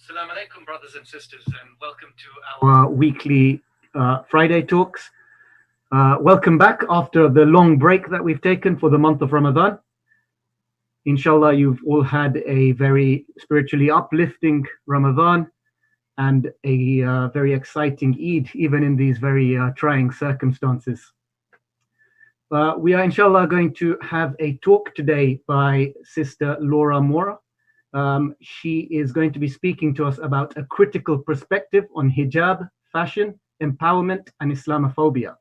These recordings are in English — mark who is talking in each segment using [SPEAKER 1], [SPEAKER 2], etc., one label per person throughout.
[SPEAKER 1] Assalamu alaikum, brothers and sisters, and welcome to our weekly Friday talks. Welcome back after the long break that we've taken for the month of Ramadan. Inshallah, you've all had a very spiritually uplifting Ramadan and a very exciting Eid, even in these very trying circumstances. We are inshallah going to have a talk today by Sister Laura Mora. She is going to be speaking to us about a critical perspective on hijab, fashion, empowerment, and Islamophobia.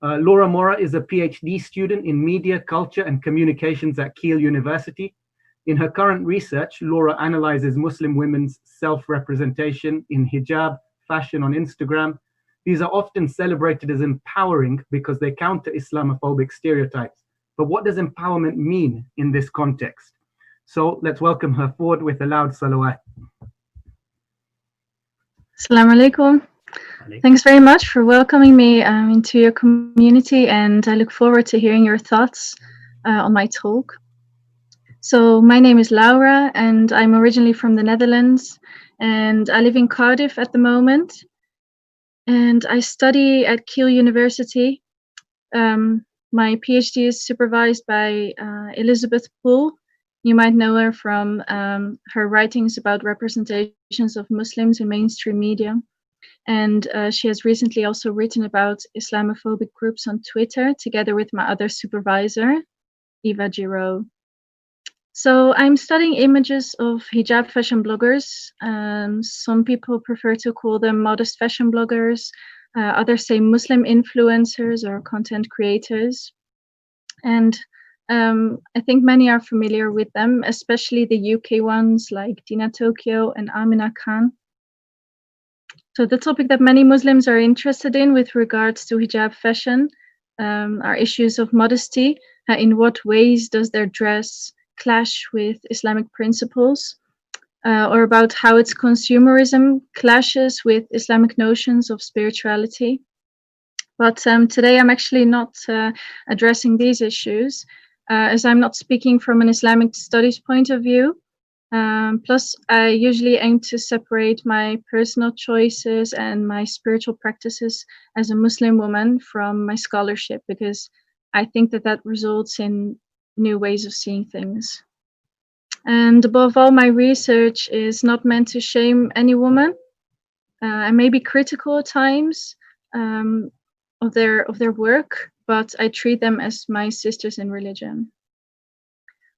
[SPEAKER 1] Laura Mora is a PhD student in media, culture, and communications at Kiel University. In her current research, Laura analyzes Muslim women's self-representation in hijab, fashion on Instagram. These are often celebrated as empowering because they counter Islamophobic stereotypes. But what does empowerment mean in this context? So let's welcome her forward with a loud salawat.
[SPEAKER 2] Assalamu alaikum. Thanks very much for welcoming me into your community, and I look forward to hearing your thoughts on my talk. So my name is Laura, and I'm originally from the Netherlands, and I live in Cardiff at the moment, and I study at Kiel University. My PhD is supervised by Elizabeth Poole. You might know her from her writings about representations of Muslims in mainstream media. And she has recently also written about Islamophobic groups on Twitter, together with my other supervisor, Eva Giraud. So I'm studying images of hijab fashion bloggers. Some people prefer to call them modest fashion bloggers. Others say Muslim influencers or content creators. And I think many are familiar with them, especially the UK ones like Dina Tokyo and Amina Khan. So the topic that many Muslims are interested in with regards to hijab fashion are issues of modesty. In what ways does their dress clash with Islamic principles? Or about how its consumerism clashes with Islamic notions of spirituality. But today I'm actually not addressing these issues, as I'm not speaking from an Islamic studies point of view. Plus, I usually aim to separate my personal choices and my spiritual practices as a Muslim woman from my scholarship, because I think that results in new ways of seeing things. And above all, my research is not meant to shame any woman. I may be critical at times of their work, but I treat them as my sisters in religion.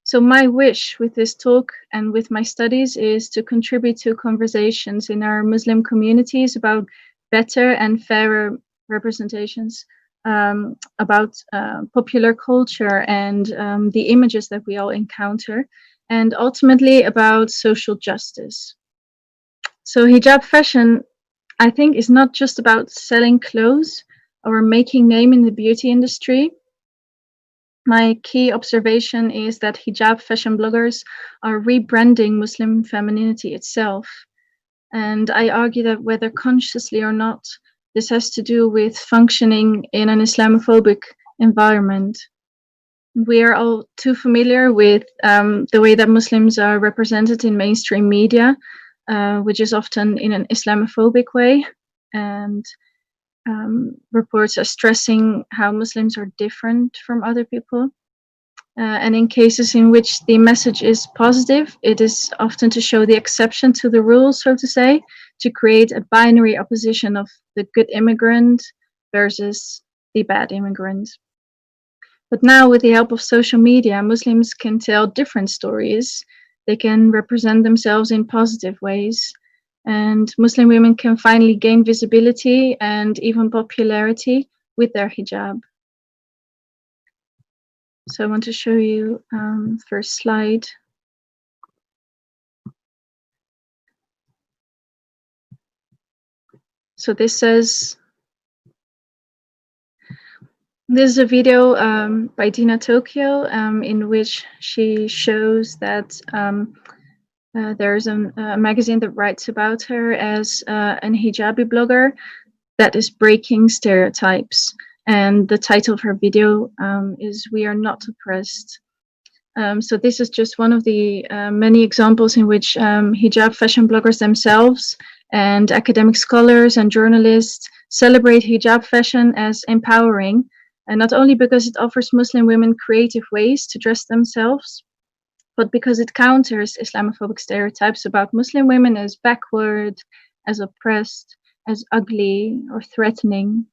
[SPEAKER 2] So my wish with this talk and with my studies is to contribute to conversations in our Muslim communities about better and fairer representations about popular culture and the images that we all encounter, and ultimately about social justice. So hijab fashion, I think, is not just about selling clothes or making name in the beauty industry. My key observation is that hijab fashion bloggers are rebranding Muslim femininity itself. And I argue that whether consciously or not, this has to do with functioning in an Islamophobic environment. We are all too familiar with the way that Muslims are represented in mainstream media, which is often in an Islamophobic way. And reports are stressing how Muslims are different from other people. And in cases in which the message is positive, it is often to show the exception to the rule, so to say, to create a binary opposition of the good immigrant versus the bad immigrant. But now, with the help of social media, Muslims can tell different stories. They can represent themselves in positive ways. And Muslim women can finally gain visibility and even popularity with their hijab. So I want to show you first slide. So this is a video by Dina Tokyo in which she shows that there's a magazine that writes about her as an hijabi blogger that is breaking stereotypes. And the title of her video is "We Are Not Oppressed." So this is just one of the many examples in which hijab fashion bloggers themselves and academic scholars and journalists celebrate hijab fashion as empowering, and not only because it offers Muslim women creative ways to dress themselves, but because it counters Islamophobic stereotypes about Muslim women as backward, as oppressed, as ugly or threatening.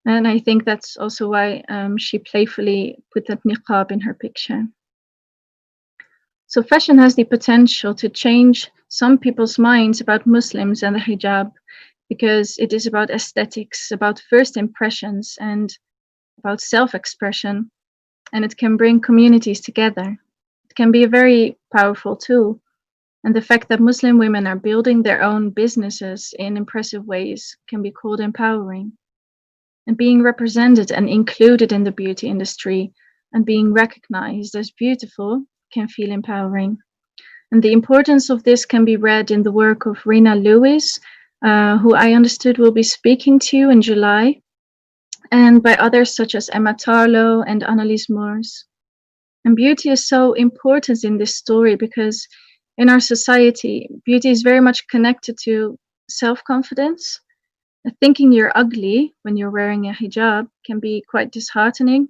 [SPEAKER 2] And I think that's also why she playfully put that niqab in her picture. So fashion has the potential to change some people's minds about Muslims and the hijab, because it is about aesthetics, about first impressions, and about self-expression, and it can bring communities together. It can be a very powerful tool, and the fact that Muslim women are building their own businesses in impressive ways can be called empowering. And being represented and included in the beauty industry and being recognized as beautiful can feel empowering. And the importance of this can be read in the work of Rena Lewis, who I understood will be speaking to you in July, and by others such as Emma Tarlow and Annelies Moors. And beauty is so important in this story because in our society, beauty is very much connected to self-confidence. Thinking you're ugly when you're wearing a hijab can be quite disheartening,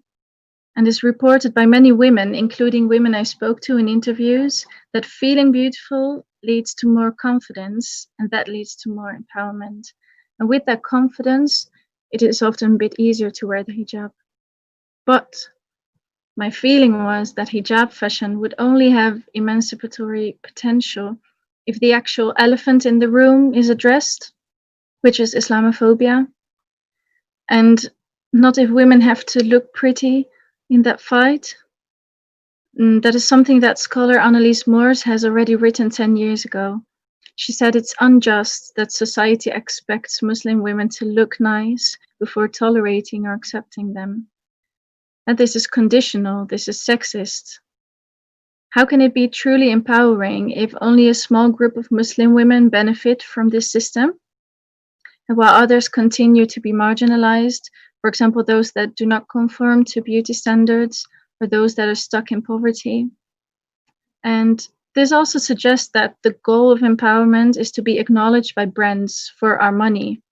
[SPEAKER 2] and is reported by many women, including women I spoke to in interviews, that feeling beautiful leads to more confidence, and that leads to more empowerment. And with that confidence, it is often a bit easier to wear the hijab. But my feeling was that hijab fashion would only have emancipatory potential if the actual elephant in the room is addressed, which is Islamophobia, and not if women have to look pretty in that fight. That is something that scholar Annelies Moors has already written 10 years ago. She said it's unjust that society expects Muslim women to look nice before tolerating or accepting them. And this is conditional, this is sexist. How can it be truly empowering if only a small group of Muslim women benefit from this system, and while others continue to be marginalized, for example, those that do not conform to beauty standards or those that are stuck in poverty? And this also suggests that the goal of empowerment is to be acknowledged by brands for our money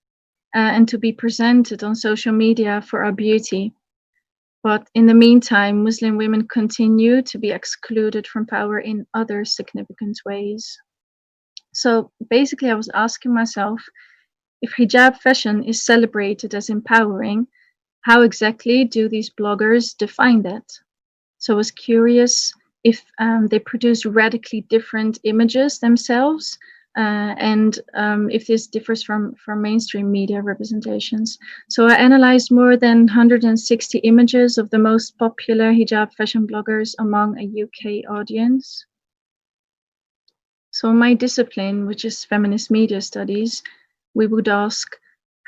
[SPEAKER 2] and to be presented on social media for our beauty. But in the meantime, Muslim women continue to be excluded from power in other significant ways. So basically, I was asking myself, if hijab fashion is celebrated as empowering, how exactly do these bloggers define that? So I was curious if they produce radically different images themselves, and if this differs from mainstream media representations. So I analyzed more than 160 images of the most popular hijab fashion bloggers among a UK audience. So in my discipline, which is feminist media studies, we would ask,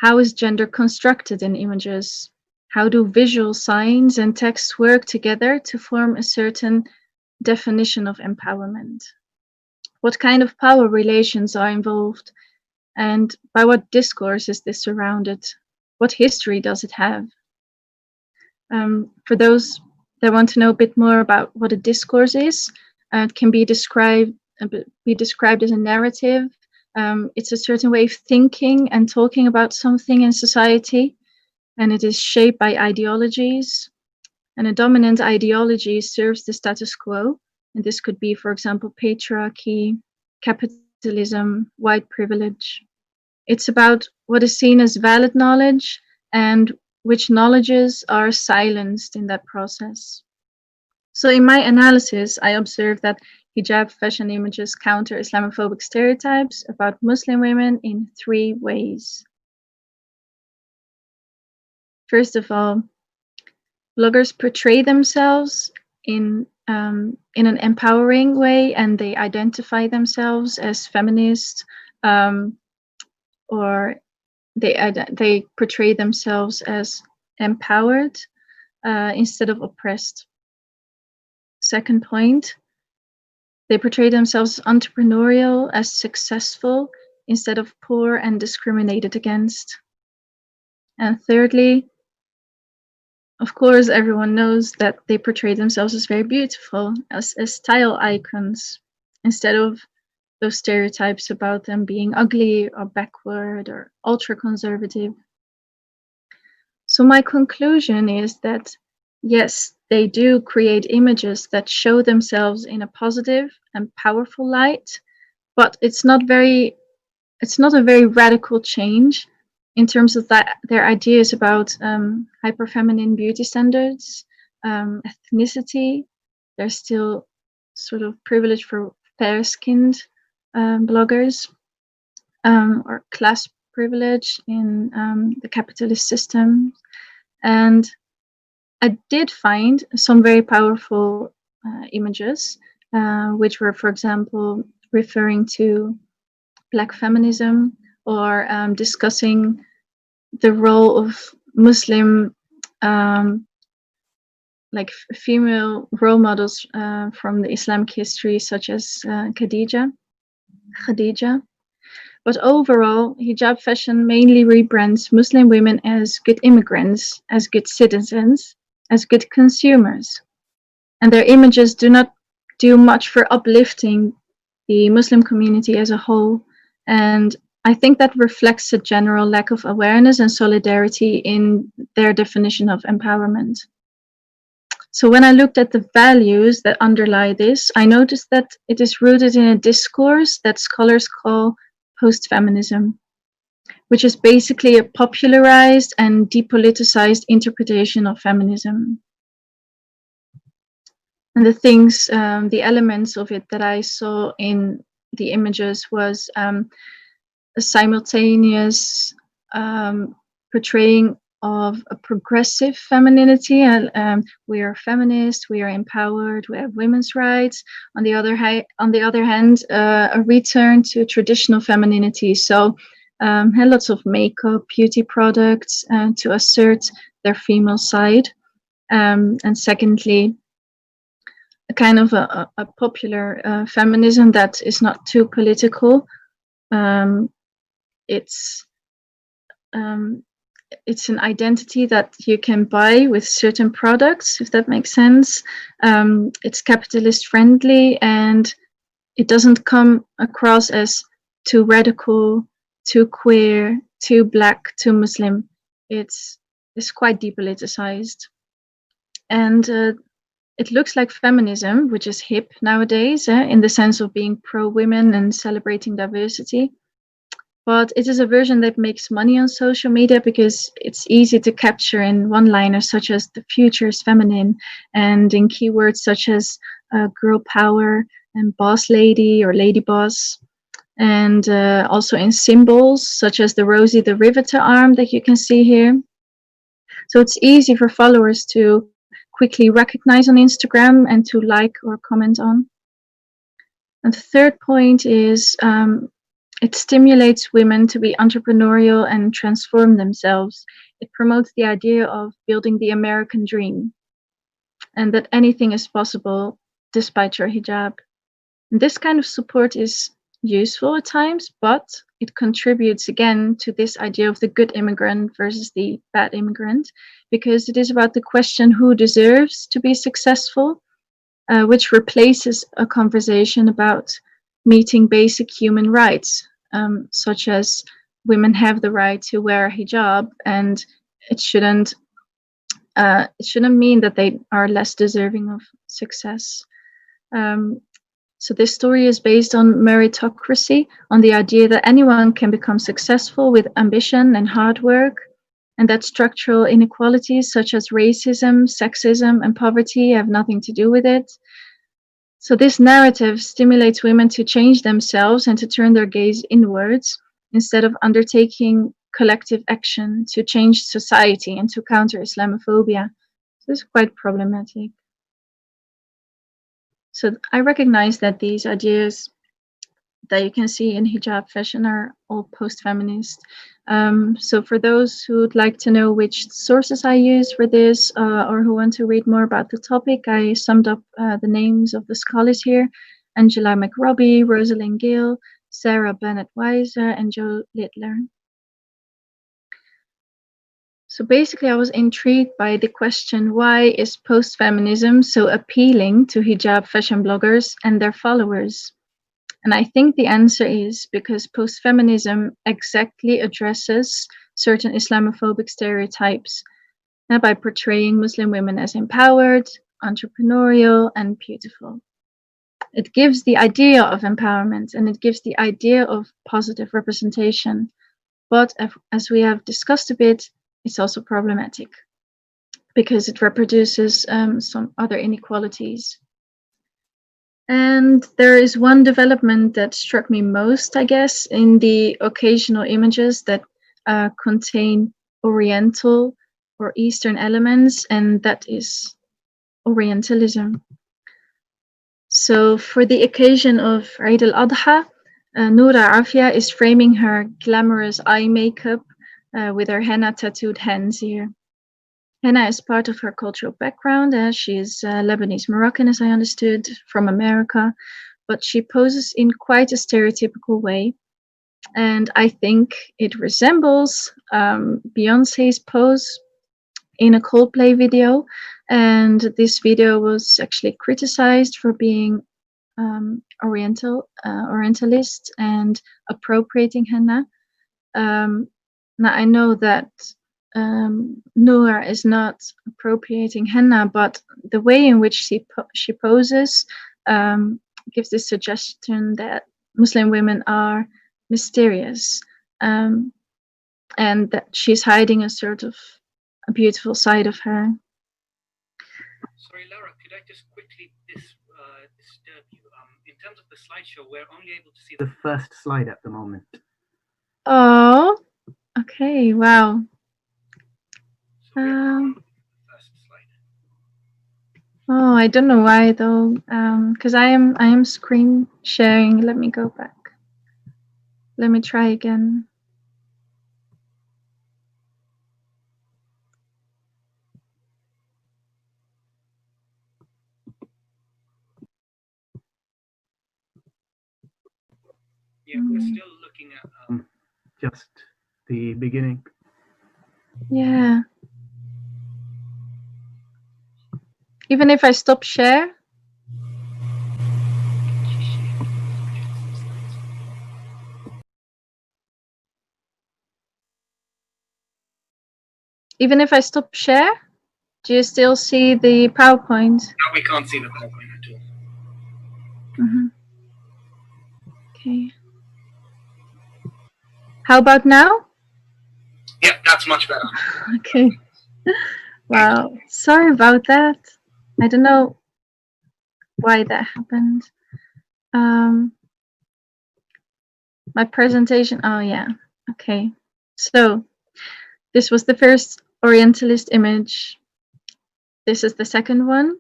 [SPEAKER 2] how is gender constructed in images? How do visual signs and text work together to form a certain definition of empowerment? What kind of power relations are involved? And by what discourse is this surrounded? What history does it have? For those that want to know a bit more about what a discourse is, it can be described as a narrative. It's a certain way of thinking and talking about something in society, and it is shaped by ideologies. And a dominant ideology serves the status quo, and this could be, for example, patriarchy, capitalism, white privilege. It's about what is seen as valid knowledge and which knowledges are silenced in that process. So in my analysis, I observed that hijab fashion images counter Islamophobic stereotypes about Muslim women in 3 ways. First of all, bloggers portray themselves in an empowering way, and they identify themselves as feminist, or they portray themselves as empowered instead of oppressed. Second point, they portray themselves entrepreneurial, as successful instead of poor and discriminated against. And thirdly, of course, everyone knows that they portray themselves as very beautiful, as style icons, instead of those stereotypes about them being ugly or backward or ultra conservative. So my conclusion is that yes, they do create images that show themselves in a positive and powerful light, but it's not a very radical change in terms of that their ideas about hyper feminine beauty standards, ethnicity. There's still sort of privilege for fair skinned bloggers, or class privilege in the capitalist system. And I did find some very powerful images, which were, for example, referring to Black feminism, or discussing the role of Muslim, like female role models from the Islamic history, such as Khadija. But overall, hijab fashion mainly rebrands Muslim women as good immigrants, as good citizens, as good consumers. And their images do not do much for uplifting the Muslim community as a whole. And I think that reflects a general lack of awareness and solidarity in their definition of empowerment. So when I looked at the values that underlie this, I noticed that it is rooted in a discourse that scholars call post-feminism, which is basically a popularized and depoliticized interpretation of feminism. And the elements of it that I saw in the images was a simultaneous portraying of a progressive femininity. We are feminist, we are empowered, we have women's rights. On the other hand, a return to traditional femininity. So had lots of makeup, beauty products to assert their female side. And secondly, a kind of a popular feminism that is not too political. It's an identity that you can buy with certain products, if that makes sense. It's capitalist friendly, and it doesn't come across as too radical, too queer, too Black, too Muslim. It's quite depoliticized. And it looks like feminism, which is hip nowadays, in the sense of being pro-women and celebrating diversity. But it is a version that makes money on social media because it's easy to capture in one-liners such as "the future is feminine," and in keywords such as girl power and boss lady or lady boss, and also in symbols such as the Rosie the Riveter arm that you can see here. So it's easy for followers to quickly recognize on Instagram and to like or comment on. And the third point is it stimulates women to be entrepreneurial and transform themselves. It promotes the idea of building the American dream and that anything is possible despite your hijab. And this kind of support is useful at times, but it contributes again to this idea of the good immigrant versus the bad immigrant, because it is about the question who deserves to be successful, which replaces a conversation about meeting basic human rights, such as women have the right to wear a hijab, and it shouldn't mean that they are less deserving of success. So this story is based on meritocracy, on the idea that anyone can become successful with ambition and hard work, and that structural inequalities such as racism, sexism, and poverty have nothing to do with it. So this narrative stimulates women to change themselves and to turn their gaze inwards instead of undertaking collective action to change society and to counter Islamophobia. So it's quite problematic. So I recognize that these ideas that you can see in hijab fashion are all post-feminist. So for those who would like to know which sources I use for this, or who want to read more about the topic, I summed up the names of the scholars here: Angela McRobbie, Rosalind Gill, Sarah Bennett Weiser, and Joe Littler. So basically, I was intrigued by the question, why is post-feminism so appealing to hijab fashion bloggers and their followers? And I think the answer is because post-feminism exactly addresses certain Islamophobic stereotypes by portraying Muslim women as empowered, entrepreneurial, and beautiful. It gives the idea of empowerment and it gives the idea of positive representation. But as we have discussed a bit, it's also problematic because it reproduces some other inequalities. And there is one development that struck me most, I guess, in the occasional images that contain Oriental or Eastern elements, and that is Orientalism. So for the occasion of Eid al-Adha, Noura Afia is framing her glamorous eye makeup with her henna tattooed hands here. Henna is part of her cultural background. She is Lebanese Moroccan, as I understood, from America, but she poses in quite a stereotypical way. And I think it resembles Beyonce's pose in a Coldplay video. And this video was actually criticized for being Orientalist and appropriating henna. Now I know that Noor is not appropriating henna, but the way in which she poses gives this suggestion that Muslim women are mysterious and that she's hiding a sort of a beautiful side of her.
[SPEAKER 1] Sorry, Laura, could I just quickly disturb you? In terms of the slideshow, we're only able to see the first slide at the moment.
[SPEAKER 2] Oh, okay, wow. Oh, I don't know why though. Because I am screen sharing. Let me go back. Let me try again.
[SPEAKER 1] Yeah, we're still looking at just the beginning.
[SPEAKER 2] Yeah. Even if I stop share? Even if I stop share? Do you still see the PowerPoint?
[SPEAKER 1] No, we can't see the PowerPoint at all.
[SPEAKER 2] Mm-hmm. Okay. How about now?
[SPEAKER 1] Yeah, that's much better.
[SPEAKER 2] Okay. Wow. Sorry about that. I don't know why that happened. My presentation. Oh, yeah. Okay. So this was the first Orientalist image. This is the second one.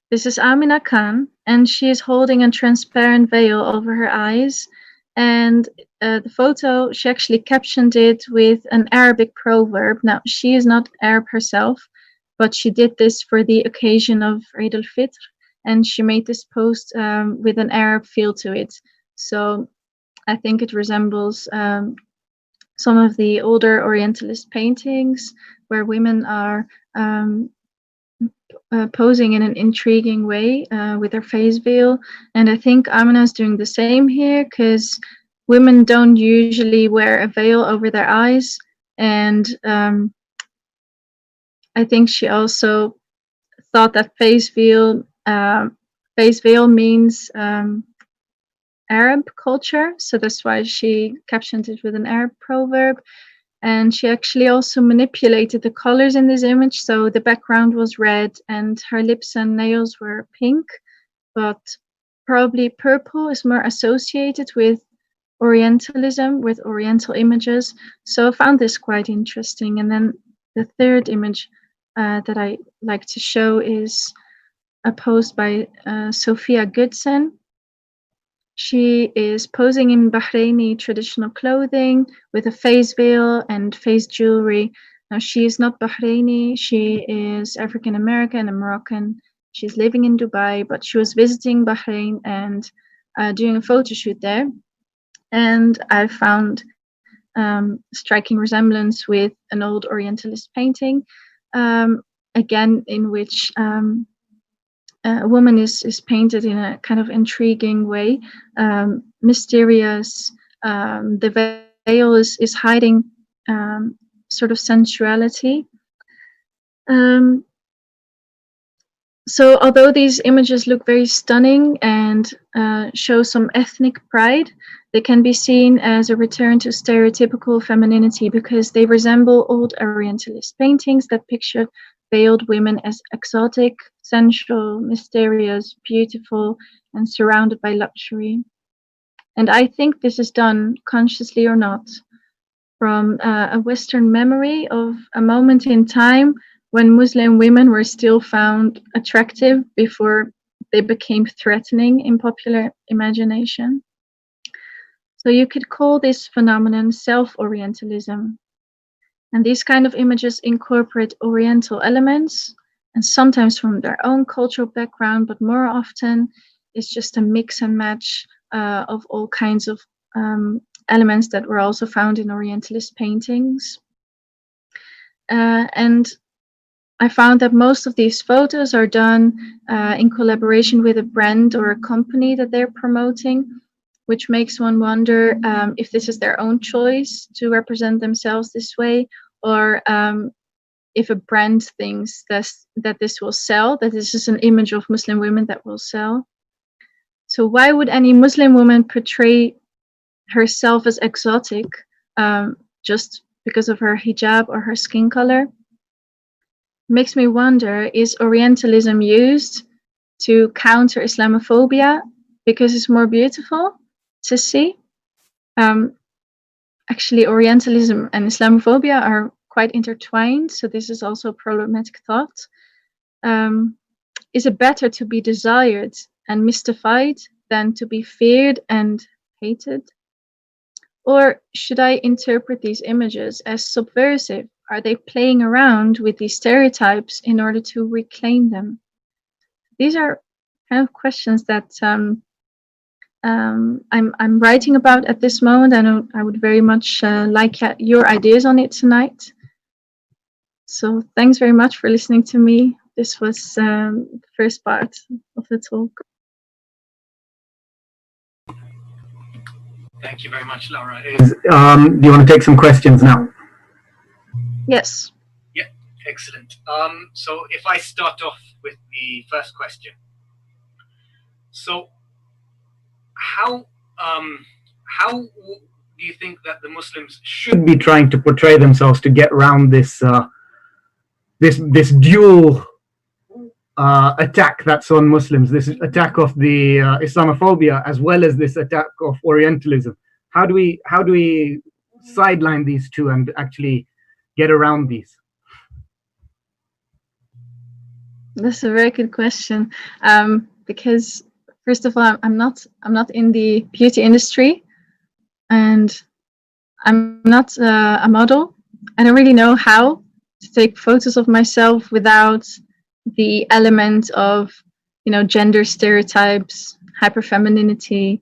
[SPEAKER 2] This is Amina Khan, and she is holding a transparent veil over her eyes. And the photo, she actually captioned it with an Arabic proverb. Now, she is not Arab herself, but she did this for the occasion of Eid al-Fitr, and she made this post with an Arab feel to it. So I think it resembles some of the older Orientalist paintings where women are posing in an intriguing way with their face veil. And I think Amina is doing the same here because women don't usually wear a veil over their eyes. And I think she also thought that face veil means Arab culture. So that's why she captioned it with an Arab proverb. And she actually also manipulated the colors in this image. So the background was red and her lips and nails were pink, but probably purple is more associated with Orientalism, with Oriental images. So I found this quite interesting. And then the third image that I like to show is a post by Sophia Goodson. She is posing in Bahraini traditional clothing with a face veil and face jewelry. Now, she is not Bahraini. She is African American and Moroccan. She's living in Dubai, but she was visiting Bahrain and doing a photo shoot there. And I found striking resemblance with an old Orientalist painting, again, in which a woman is painted in a kind of intriguing way, mysterious. The veil is hiding sort of sensuality. So although these images look very stunning and show some ethnic pride, they can be seen as a return to stereotypical femininity because they resemble old Orientalist paintings that pictured veiled women as exotic, sensual, mysterious, beautiful, and surrounded by luxury. And I think this is done, consciously or not, from a Western memory of a moment in time when Muslim women were still found attractive before they became threatening in popular imagination. So you could call this phenomenon self-Orientalism. And these kind of images incorporate Oriental elements, and sometimes from their own cultural background, but more often it's just a mix and match of all kinds of elements that were also found in Orientalist paintings. And I found that most of these photos are done in collaboration with a brand or a company that they're promoting, which makes one wonder if this is their own choice to represent themselves this way, or if a brand thinks that this will sell, that this is an image of Muslim women that will sell. So why would any Muslim woman portray herself as exotic just because of her hijab or her skin color? Makes me wonder, is Orientalism used to counter Islamophobia because it's more beautiful to see? Actually, Orientalism and Islamophobia are quite intertwined, so this is also a problematic thought. Is it better to be desired and mystified than to be feared and hated? Or should I interpret these images as subversive? Are they playing around with these stereotypes in order to reclaim them? These are kind of questions that I'm writing about at this moment, and I would very much like your ideas on it tonight. So thanks very much for listening to me. This was the first part of the talk.
[SPEAKER 1] Thank you very much, Laura. Do you want to take some questions now?
[SPEAKER 2] Yes.
[SPEAKER 1] Yeah, excellent. So if I start off with the first question. So how do you think that the Muslims should be trying to portray themselves to get around this this dual attack that's on Muslims, this attack of the Islamophobia as well as this attack of Orientalism? How do we sideline these two and actually get around these?
[SPEAKER 2] That's a very good question, because first of all, I'm not in the beauty industry, and I'm not a model. I don't really know how to take photos of myself without the element of, gender stereotypes, hyperfemininity.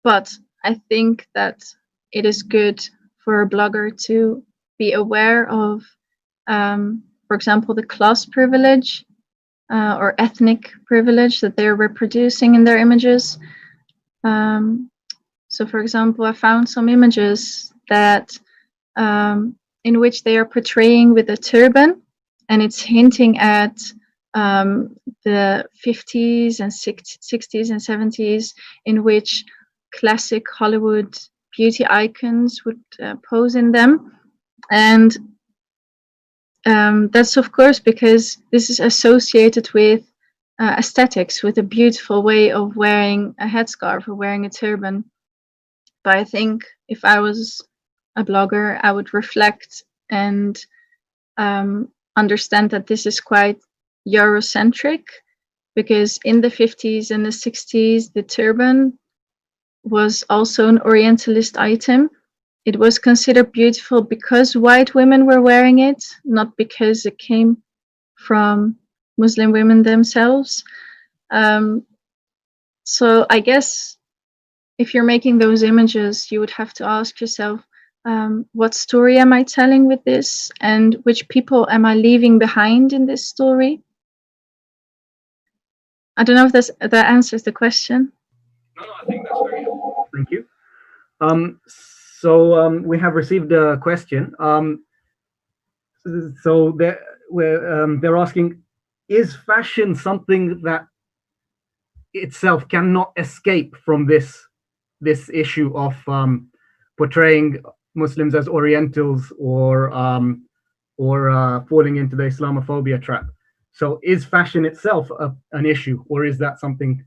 [SPEAKER 2] But I think that it is good for a blogger to be aware of, for example, the class privilege or ethnic privilege that they're reproducing in their images. So, for example, I found some images that in which they are portraying with a turban, and it's hinting at the 50s and 60s and 70s, in which classic Hollywood beauty icons would pose in them. And that's, of course, because this is associated with aesthetics, with a beautiful way of wearing a headscarf or wearing a turban. But I think if I was a blogger, I would reflect and understand that this is quite Eurocentric, because in the 50s and the 60s, the turban was also an Orientalist item. It was considered beautiful because white women were wearing it, not because it came from Muslim women themselves. So I guess if you're making those images, you would have to ask yourself, what story am I telling with this, and which people am I leaving behind in this story? I don't know if that answers the question.
[SPEAKER 1] No, I think that's very helpful. Thank you. So we have received a question. So they're asking, is fashion something that itself cannot escape from this issue of portraying Muslims as Orientals or falling into the Islamophobia trap? So is fashion itself an issue, or is that something,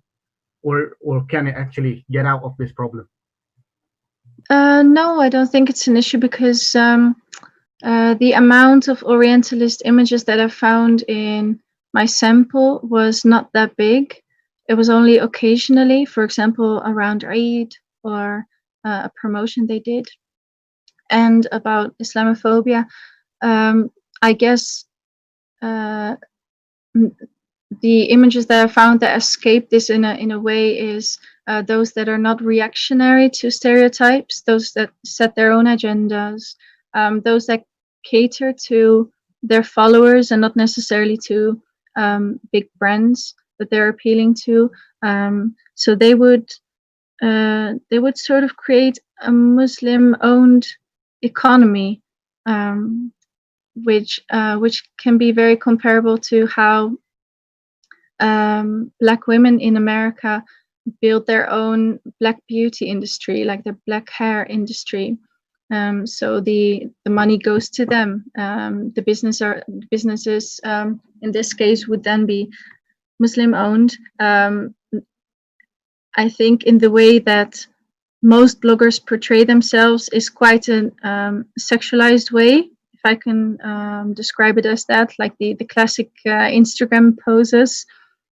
[SPEAKER 1] or can it actually get out of this problem?
[SPEAKER 2] No, I don't think it's an issue, because the amount of Orientalist images that I found in my sample was not that big. It was only occasionally, for example, around Eid or a promotion they did. And about Islamophobia, I guess the images that I found that escape this in a way is those that are not reactionary to stereotypes, those that set their own agendas, those that cater to their followers and not necessarily to big brands that they're appealing to. So they would sort of create a Muslim-owned economy, which can be very comparable to how Black women in America build their own Black beauty industry, like the Black hair industry. So the money goes to them. The businesses in this case would then be Muslim-owned. I think in the way that most bloggers portray themselves is quite a sexualized way, if I can describe it as that, like the classic Instagram poses.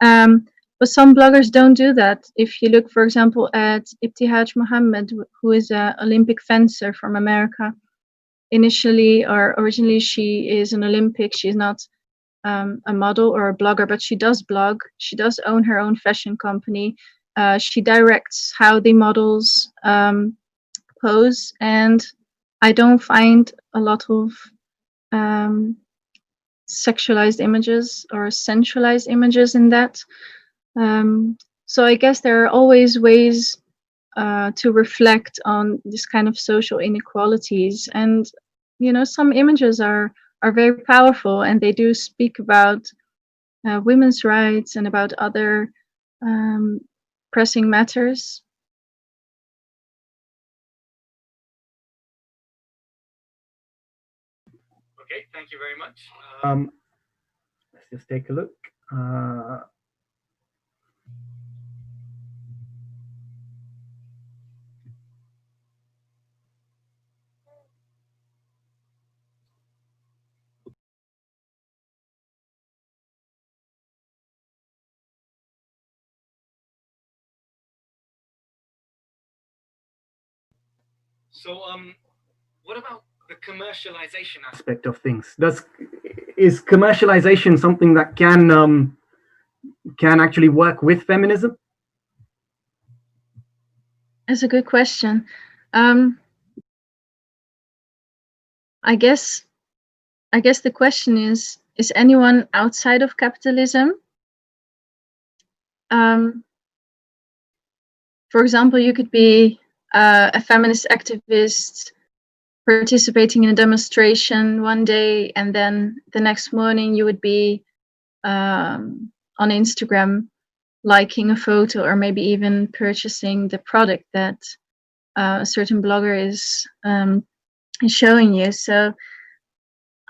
[SPEAKER 2] But some bloggers don't do that. If you look, for example, at Ibtihaj Muhammad, who is an Olympic fencer from America, originally she is an Olympic. She's not a model or a blogger, but she does blog. She does own her own fashion company. She directs how the models pose, and I don't find a lot of sexualized images or sensualized images in that. So I guess there are always ways to reflect on this kind of social inequalities, and some images are very powerful, and they do speak about women's rights and about other pressing matters.
[SPEAKER 1] Okay, thank you very much. Let's just take a look. So, what about the commercialization aspect of things? Is commercialization something that can actually work with feminism?
[SPEAKER 2] That's a good question. I guess the question is anyone outside of capitalism? For example, you could be a feminist activist participating in a demonstration one day, and then the next morning you would be on Instagram liking a photo, or maybe even purchasing the product that a certain blogger is showing you. So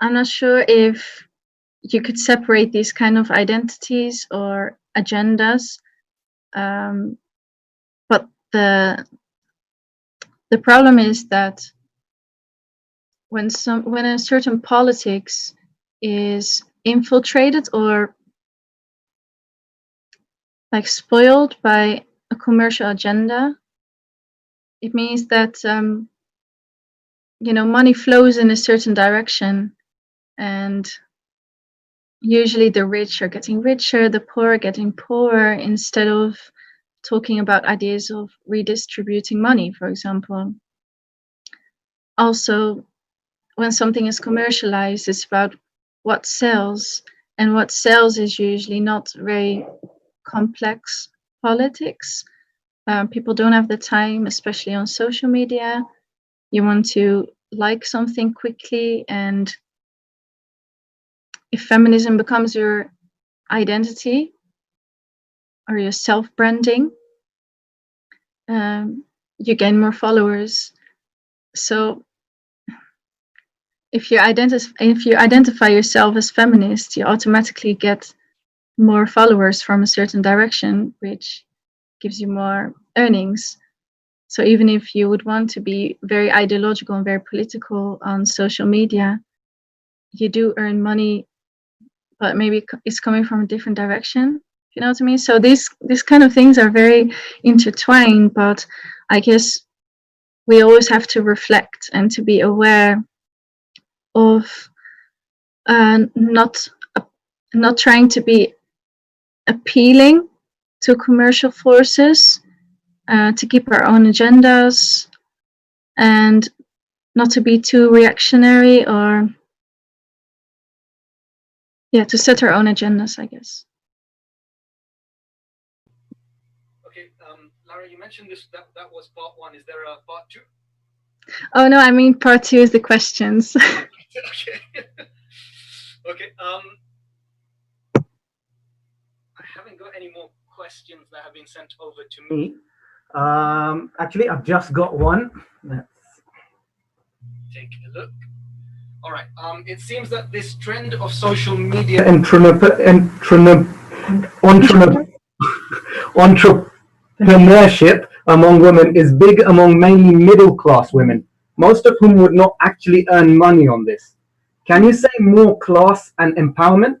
[SPEAKER 2] I'm not sure if you could separate these kind of identities or agendas, but the problem is that when a certain politics is infiltrated or like spoiled by a commercial agenda, it means that money flows in a certain direction, and usually the rich are getting richer, the poor are getting poorer, instead of talking about ideas of redistributing money, for example. Also, when something is commercialized, it's about what sells, and what sells is usually not very complex politics. People don't have the time, especially on social media. You want to like something quickly, and if feminism becomes your identity or your self-branding, you gain more followers. So if you identify yourself as feminist, you automatically get more followers from a certain direction, which gives you more earnings. So even if you would want to be very ideological and very political on social media, you do earn money, but maybe it's coming from a different direction. You know what I mean? So these kind of things are very intertwined, but I guess we always have to reflect and to be aware of not trying to be appealing to commercial forces, to keep our own agendas, and not to be too reactionary, or to set our own agendas, I guess.
[SPEAKER 1] Okay, Laura, you mentioned this, that was part one. Is there a part two?
[SPEAKER 2] Oh no, I mean part two is the questions.
[SPEAKER 1] Okay. Okay. I haven't got any more questions that have been sent over to me. Actually, I've just got one. Let's take a look. All right. It seems that this trend of social media entrepreneurship among women is big among mainly middle-class women, most of whom would not actually earn money on this. Can you say more class and empowerment?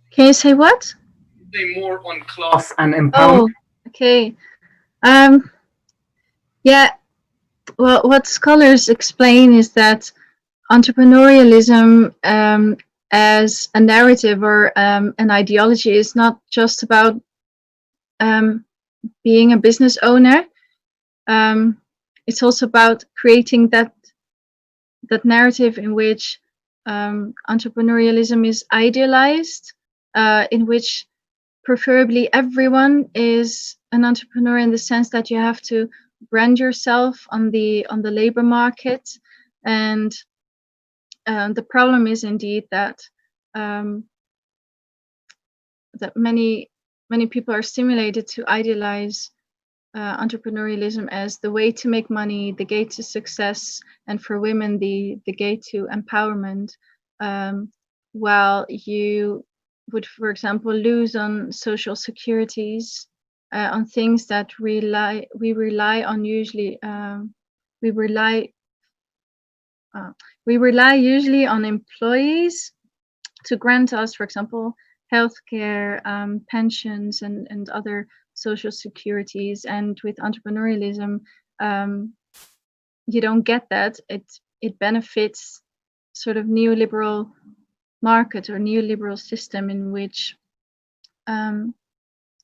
[SPEAKER 2] Can you say what?
[SPEAKER 1] Say more on class and empowerment.
[SPEAKER 2] Oh, okay. Yeah. Well, what scholars explain is that entrepreneurialism as a narrative or an ideology is not just about being a business owner. It's also about creating that narrative in which entrepreneurialism is idealized, in which preferably everyone is an entrepreneur, in the sense that you have to brand yourself on the labor market. And the problem is indeed that that many people are stimulated to idealize entrepreneurialism as the way to make money, the gate to success, and for women the gate to empowerment, while you would, for example, lose on social securities, on things that we rely on usually. We rely usually on employees to grant us, for example, healthcare, pensions, and other social securities. And with entrepreneurialism, you don't get that. It benefits sort of neoliberal market or neoliberal system in which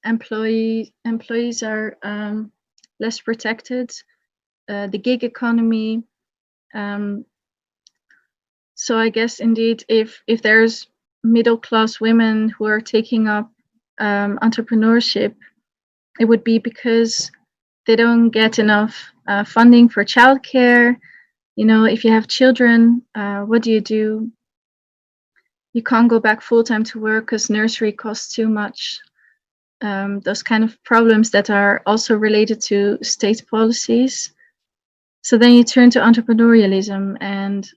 [SPEAKER 2] employees are less protected, the gig economy. So I guess indeed, if there's middle class women who are taking up entrepreneurship, it would be because they don't get enough funding for childcare. You know, if you have children, what do? You can't go back full-time to work because nursery costs too much. Those kind of problems that are also related to state policies. So then you turn to entrepreneurialism, and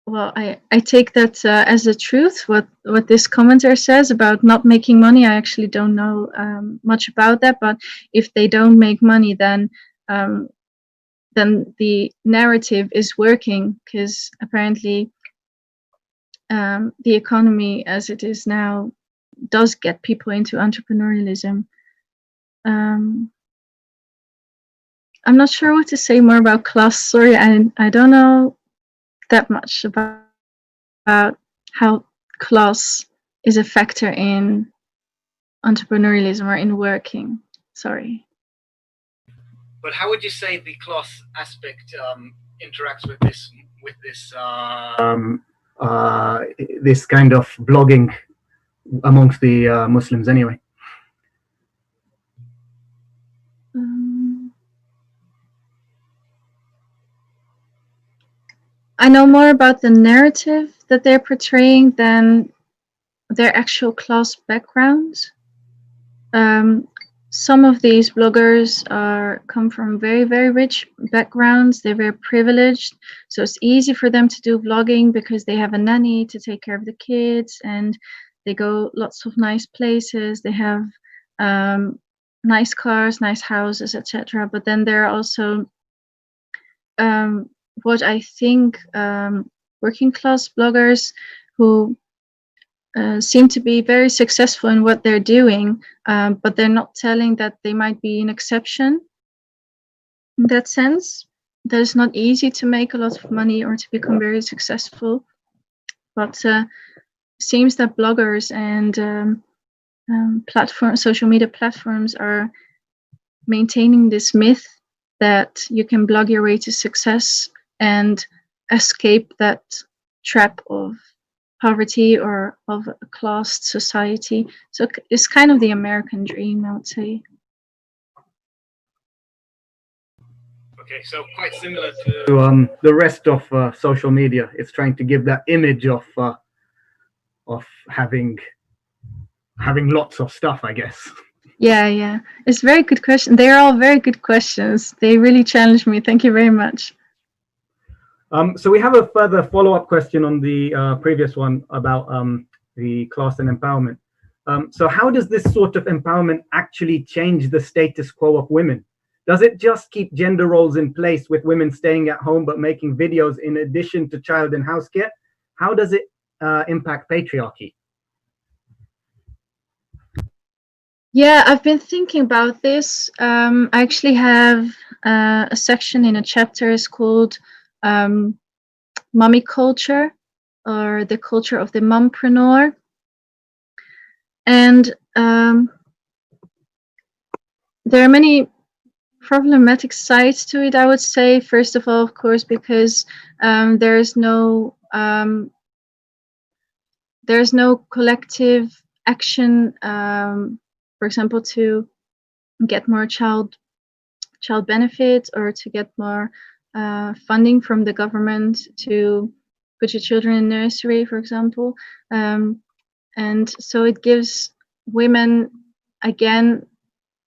[SPEAKER 2] well, I take that as the truth. What this commenter says about not making money, I actually don't know much about that. But if they don't make money, then the narrative is working, because apparently the economy as it is now does get people into entrepreneurialism. I'm not sure what to say more about class. Sorry, I don't know that much about how class is a factor in entrepreneurialism or in working. Sorry.
[SPEAKER 1] But how would you say the class aspect interacts with this this kind of blogging amongst the Muslims anyway?
[SPEAKER 2] I know more about the narrative that they're portraying than their actual class backgrounds. Some of these bloggers come from very, very rich backgrounds. They're very privileged, so it's easy for them to do vlogging because they have a nanny to take care of the kids, and they go lots of nice places. They have nice cars, nice houses, etc. But then there are also what I think working class bloggers who seem to be very successful in what they're doing, but they're not telling that they might be an exception. In that sense, that it's not easy to make a lot of money or to become very successful. But it seems that bloggers and social media platforms are maintaining this myth that you can blog your way to success and escape that trap of poverty or of a classed society. So it's kind of the American dream, I would say.
[SPEAKER 1] Okay, so quite similar to the rest of social media. It's trying to give that image of having lots of stuff, I guess.
[SPEAKER 2] Yeah. It's a very good question. They're all very good questions. They really challenged me. Thank you very much.
[SPEAKER 1] So we have a further follow-up question on the previous one about the class and empowerment. So how does this sort of empowerment actually change the status quo of women? Does it just keep gender roles in place with women staying at home but making videos in addition to child and house care? How does it impact patriarchy?
[SPEAKER 2] Yeah, I've been thinking about this. I actually have a section in a chapter is called Mommy Culture, or the culture of the mompreneur. And there are many problematic sides to it, I would say. First of all, of course, because there's no collective action, for example, to get more child benefits or to get more funding from the government to put your children in nursery, for example. And so it gives women, again,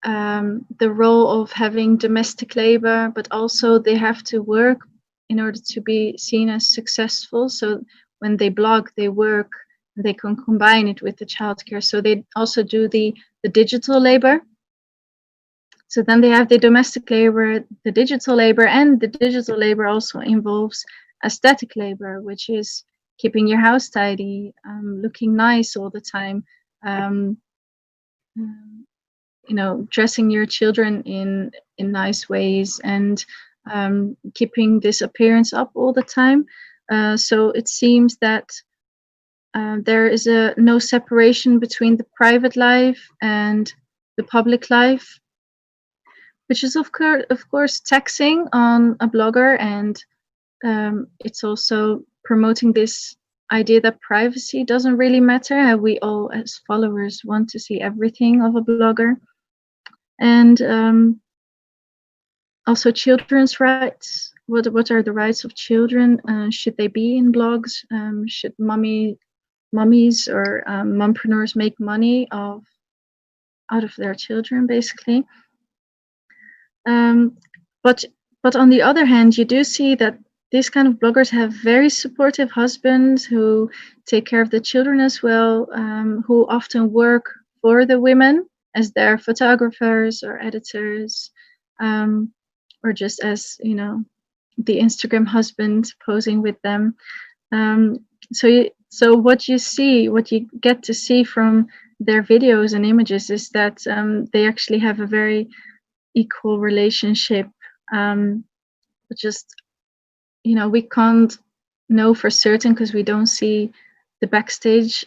[SPEAKER 2] the role of having domestic labor, but also they have to work in order to be seen as successful. So when they blog, they work, they can combine it with the childcare. So they also do the digital labor. So then they have the domestic labor, the digital labor, and the digital labor also involves aesthetic labor, which is keeping your house tidy, looking nice all the time, dressing your children in nice ways, and keeping this appearance up all the time. So it seems that there is no separation between the private life and the public life, which is of course taxing on a blogger, and it's also promoting this idea that privacy doesn't really matter. We all as followers want to see everything of a blogger. And also children's rights. What are the rights of children? Should they be in blogs? Should mummies or mompreneurs make money out of their children, basically? But on the other hand, you do see that these kind of bloggers have very supportive husbands who take care of the children as well, who often work for the women as their photographers or editors, or just as, the Instagram husband posing with them. So what you get to see from their videos and images is that they actually have a very equal relationship. Just, we can't know for certain because we don't see the backstage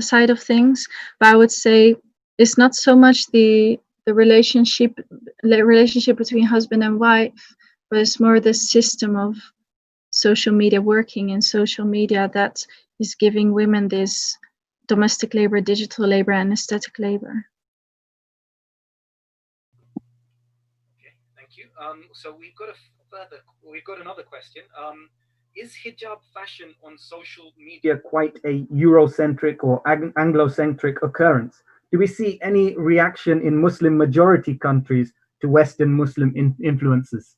[SPEAKER 2] side of things. But I would say it's not so much the relationship between husband and wife, but it's more the system of social media, working in social media, that is giving women this domestic labor, digital labor, and aesthetic labor.
[SPEAKER 1] Okay, thank you. So we've got another question. Is hijab fashion on social media quite a Eurocentric or Anglocentric occurrence? Do we see any reaction in Muslim majority countries to Western Muslim influences?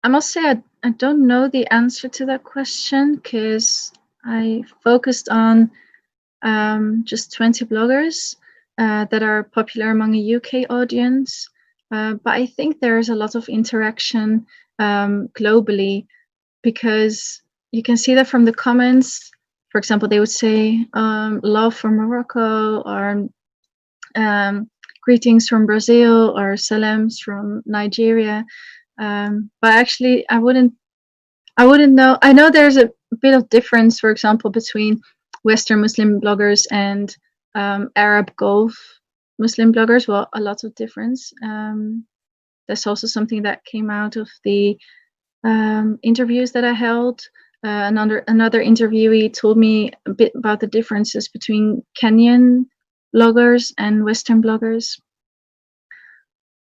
[SPEAKER 2] I must say I don't know the answer to that question, because I focused on just 20 bloggers that are popular among a UK audience. But I think there's a lot of interaction globally, because you can see that from the comments. For example, they would say love from Morocco, or greetings from Brazil, or salams from Nigeria. But actually, I wouldn't know. I know there's a bit of difference, for example, between Western Muslim bloggers and Arab Gulf Muslim bloggers. Well, a lot of difference. That's also something that came out of the interviews that I held. Another interviewee told me a bit about the differences between Kenyan bloggers and Western bloggers.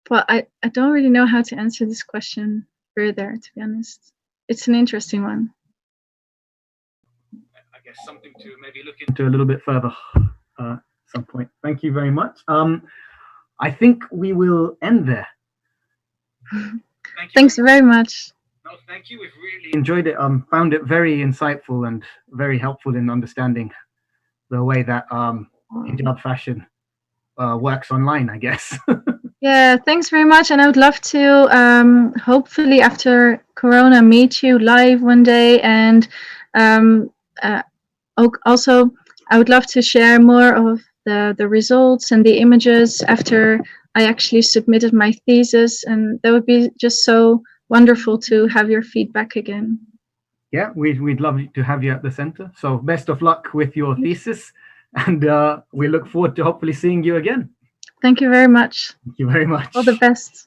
[SPEAKER 2] But I don't really know how to answer this question further, to be honest. It's an interesting one.
[SPEAKER 1] I guess something to maybe look into a little bit further at some point. Thank you very much. I think we will end there.
[SPEAKER 2] Thanks very much.
[SPEAKER 1] No, thank you. We've really enjoyed it. Found it very insightful and very helpful in understanding the way that hijab fashion works online, I guess.
[SPEAKER 2] Yeah, thanks very much. And I would love to hopefully after Corona meet you live one day. And also I would love to share more of the results and the images after I actually submitted my thesis. And that would be just so wonderful to have your feedback again.
[SPEAKER 1] Yeah, we'd love to have you at the center. So best of luck with your thesis. And we look forward to hopefully seeing you again.
[SPEAKER 2] Thank you very much.
[SPEAKER 1] Thank you very much.
[SPEAKER 2] All the best.